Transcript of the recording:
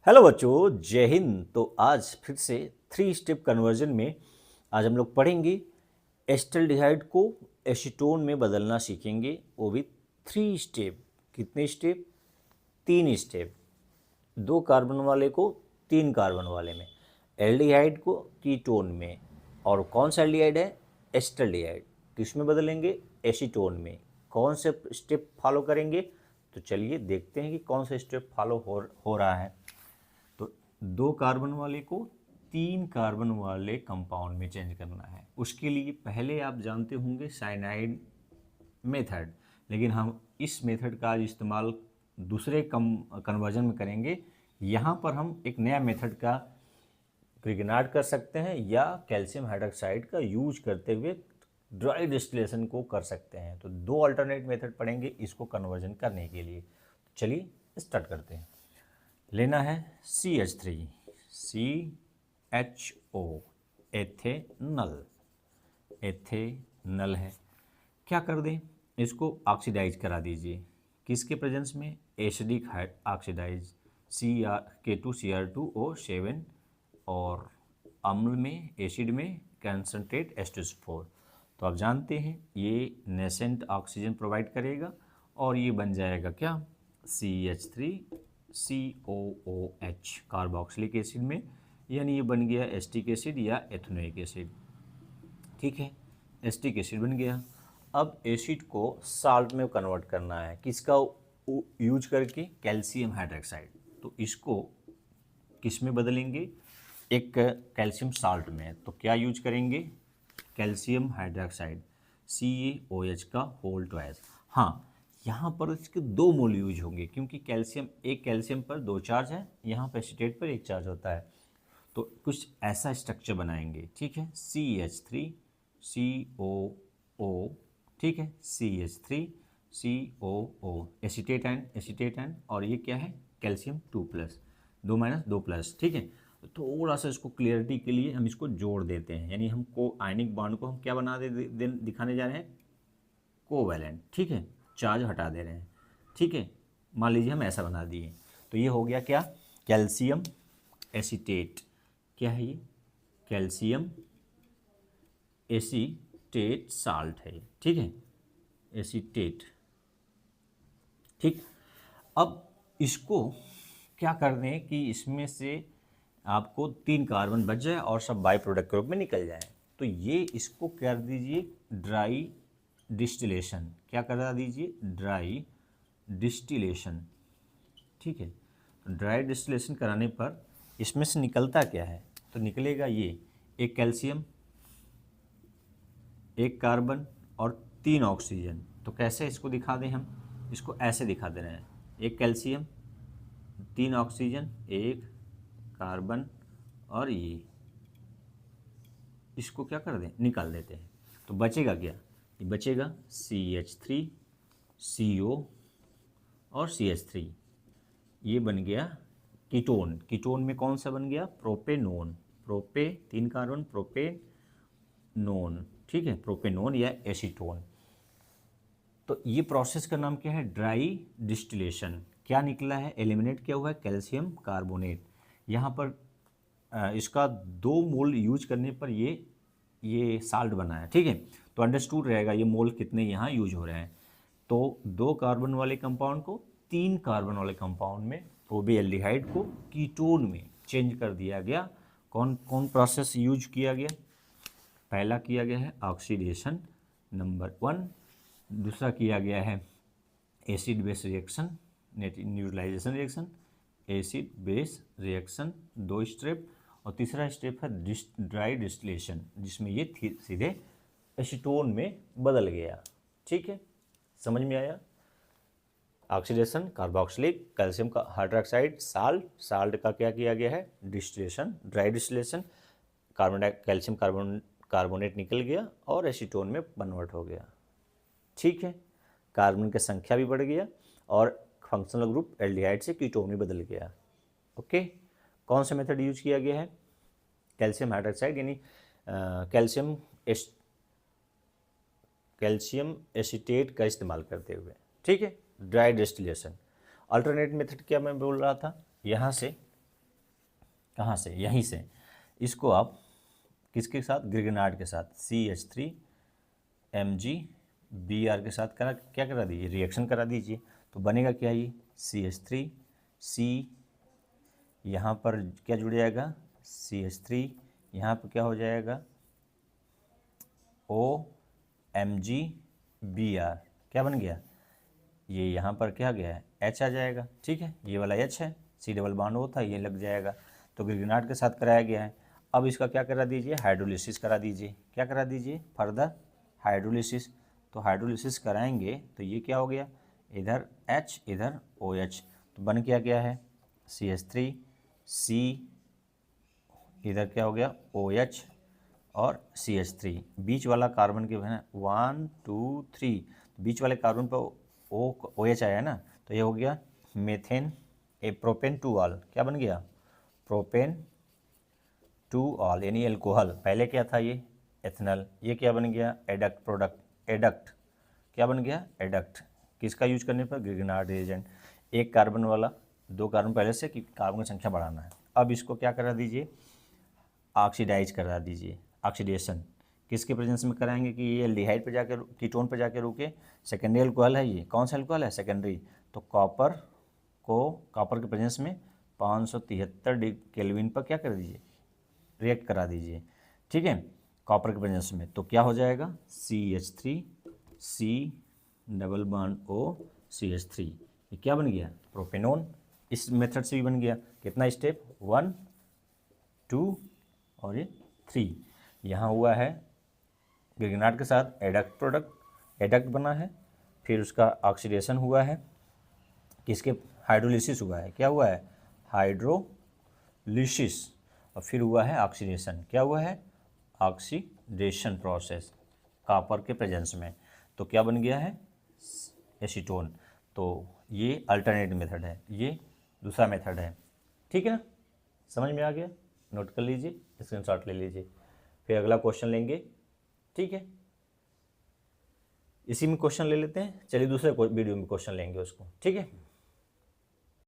Hello बच्चों, जय हिंद। तो आज फिर से 3 स्टेप कन्वर्जन में आज हम लोग पढ़ेंगे एस्टल्डिहाइड को एसीटोन में बदलना सीखेंगे, वो भी 3 स्टेप। कितने स्टेप? 3 स्टेप। 2 कार्बन वाले को 3 कार्बन वाले में, एल्डिहाइड को कीटोन में। और कौन सा एल्डिहाइड है? एस्टल्डिहाइड। किस में बदलेंगे? एसीटोन में। कौन से स्टेप फॉलो करेंगे? तो चलिए देखते हैं कि कौन सा स्टेप फॉलो हो रहा है। तो 2 कार्बन वाले को 3 कार्बन वाले कंपाउंड में चेंज करना है। उसके लिए पहले आप जानते होंगे साइनाइड मेथड, लेकिन हम इस मेथड का आज इस्तेमाल दूसरे कन्वर्जन में करेंगे। यहाँ पर हम एक नया मेथड का ग्रिग्नार्ड कर सकते हैं या कैल्शियम हाइड्रोक्साइड का यूज करते हुए ड्राई डिस्टिलेशन को कर सकते हैं। तो 2 अल्टरनेट मेथड पढ़ेंगे इसको कन्वर्जन करने के लिए। चलिए स्टार्ट करते हैं। लेना है CH3, CHO, एथेनल। एथेनल है, क्या कर दें? इसको ऑक्सीडाइज करा दीजिए। किसके प्रेजेंस में? एसिडिक ऑक्सीडाइज K2Cr2O7, और अम्ल में, एसिड में कंसंट्रेट H2SO4। तो आप जानते हैं ये नेसेंट ऑक्सीजन प्रोवाइड करेगा और ये बन जाएगा क्या? CH3COOH कार्बोक्सिलिक एसिड में, यानी ये बन गया एस्टिक एसिड या एथेनोइक एसिड। ठीक है, एस्टिक एसिड बन गया। अब एसिड को साल्ट में कन्वर्ट करना है। किसका यूज करके? Calcium hydroxide. तो इसको किस में बदलेंगे? एक कैल्शियम साल्ट में। तो क्या यूज करेंगे? कैल्शियम हाइड्रोक्साइड CaOH का होल ट्वाइस। हाँ, यहाँ पर इसके 2 मोल यूज होंगे क्योंकि कैल्शियम, एक कैल्शियम पर 2 चार्ज है, यहाँ पर एसीटेट पर 1 चार्ज होता है। तो कुछ ऐसा स्ट्रक्चर बनाएंगे। ठीक है, CH3COO, ठीक है, CH3COO, एसीटेट एंड, और ये क्या है? कैल्शियम 2+, 2-2+। ठीक है, थोड़ा सा इसको क्लियरिटी के लिए हम इसको जोड़ देते हैं, यानी हमको आयनिक बॉन्ड को हम क्या बना दिखाने जा रहे हैं? कोवैलेंट। ठीक है, चार्ज हटा दे रहे हैं। ठीक है, मान लीजिए हम ऐसा बना दिए। तो ये हो गया क्या? Calcium acetate. क्या है ये? कैल्शियम एसीटेट साल्ट है। ठीक है, एसीटेट। ठीक, अब इसको क्या कर दें कि इसमें से आपको 3 कार्बन बच जाए और सब बाई प्रोडक्ट के रूप में निकल जाए। तो ये इसको कर दीजिए ड्राई डिस्टिलेशन। क्या करा दीजिए? Dry distillation. ठीक है, ड्राई डिस्टिलेशन कराने पर इसमें से निकलता क्या है? तो निकलेगा ये, एक कैल्शियम, 1 कार्बन और 3 ऑक्सीजन। तो कैसे इसको दिखा दें हम? इसको ऐसे दिखा दे रहे हैं, एक कैल्शियम, 3 ऑक्सीजन, 1 कार्बन, और ये इसको क्या कर दें? निकाल देते हैं। तो बचेगा क्या? ये बचेगा CH3CO और CH3। ये बन गया कीटोन। कीटोन में कौन सा बन गया? प्रोपेनोन। 3 carbon, propanone. ठीक है, प्रोपेनोन या एसीटोन। तो ये प्रोसेस का नाम क्या है? Dry distillation. क्या निकला है? एलिमिनेट किया हुआ है कैल्शियम कार्बोनेट। यहाँ पर इसका 2 मोल यूज करने पर ये साल्ट बना है। ठीक है, तो अंडरस्टूड रहेगा ये मोल कितने यहाँ यूज हो रहे हैं। तो 2 कार्बन वाले कंपाउंड को 3 कार्बन वाले कंपाउंड में, वो भी एल्डिहाइड को कीटोन में चेंज कर दिया गया। कौन कौन प्रोसेस यूज किया गया? पहला किया गया है ऑक्सीडेशन, नंबर 1। दूसरा किया गया है acid base reaction, neutralization reaction, acid base reaction, 2 step. और तीसरा स्टेप है ड्राई डिस्टिलेशन, जिसमें ये सीधे एसीटोन में बदल गया। ठीक है, समझ में आया? ऑक्सीडेशन, कार्बोक्सिलिक, कैल्शियम का हाइड्रोक्साइड, साल्ट का क्या किया गया है? Distillation, dry distillation, calcium carbonate निकल गया और एसीटोन में कन्वर्ट हो गया। ठीक है, कार्बन की संख्या भी बढ़ गया और फंक्शनल ग्रुप एल्डिहाइड से कीटोन में बदल गया। ओके, कौन सा मेथड यूज किया गया है? कैल्शियम हाइड्रोक्साइड, यानी कैल्शियम एसीटेट का इस्तेमाल करते हुए। ठीक है, ड्राई डिस्टिलेशन। अल्टरनेट मेथड क्या मैं बोल रहा था? यहाँ से कहाँ से, यहीं से। इसको आप किसके साथ, ग्रिगनार्ड के साथ CH3Mg Br के साथ क्या करा दीजिए, रिएक्शन करा दीजिए। तो बनेगा क्या, ये CH3C, यहाँ पर क्या जुड़ जाएगा CH3, यहाँ पर क्या हो जाएगा OMgBr, क्या बन गया, ये यहाँ पर क्या गया है H आ जाएगा, ठीक है, ये वाला H है, C डबल बॉन्ड O था, ये लग जाएगा। तो ग्रिगनार्ड के साथ कराया गया है। अब इसका क्या करा दीजिए, हाइड्रोलिसिस करा दीजिए। क्या करा दीजिए, फर्दर हाइड्रोलिसिस। तो हाइड्रोलिसिस कराएंगे तो ये क्या हो गया, इधर H इधर OH, तो बन क्या है CH3C, इधर क्या हो गया OH और CH3, बीच वाला कार्बन के है 1 2 3, बीच वाले कार्बन पर OH आया है ना, तो ये हो गया मेथेन, प्रोपेन 2 ऑल, क्या बन गया प्रोपेन 2 ऑल, यानी एल्कोहल। पहले क्या था ये एथेनॉल, ये क्या बन गया एडक्ट प्रोडक्ट, एडक्ट क्या बन गया एडक्ट, किसका यूज करने पर, ग्रिगनार्ड रिएजेंट। एक कार्बन वाला, 2 कार्बन पहले से कि कार्बन की संख्या बढ़ाना है। अब इसको क्या करा दीजिए, ऑक्सीडाइज करा दीजिए। ऑक्सीडेशन किसके प्रेजेंस में कराएंगे कि ये एल्डिहाइड पे जाकर, कीटोन पे जाकर रुके, सेकेंडरी अल्कोहल है, ये कौन सा अल्कोहल है सेकेंडरी, तो कॉपर के प्रेजेंस में 573 केल्विन पर क्या कर दीजिए, रिएक्ट करा दीजिए, ठीक है, कॉपर के प्रेजेंस में। तो क्या हो जाएगा CH3C double bond O CH3, ये क्या बन गया प्रोपेनोन। इस मेथड से भी बन गया, कितना स्टेप 1 2 और ये 3। यहाँ हुआ है ग्रिगनार्ड के साथ एडक्ट प्रोडक्ट, एडक्ट बना है, फिर उसका ऑक्सीडेशन हुआ है, किसके हाइड्रोलिसिस हुआ है, क्या हुआ है हाइड्रोलिसिस, और फिर हुआ है ऑक्सीडेशन, क्या हुआ है ऑक्सीडेशन प्रोसेस कॉपर के प्रेजेंस में। तो क्या बन गया है एसीटोन। तो ये अल्टरनेट मेथड है, ये दूसरा मेथड है, ठीक है ना, समझ में आ गया, नोट कर लीजिए, स्क्रीनशॉट ले लीजिए, फिर अगला क्वेश्चन लेंगे, ठीक है, इसी में क्वेश्चन ले लेते हैं, चलिए दूसरे वीडियो में क्वेश्चन लेंगे उसको, ठीक है।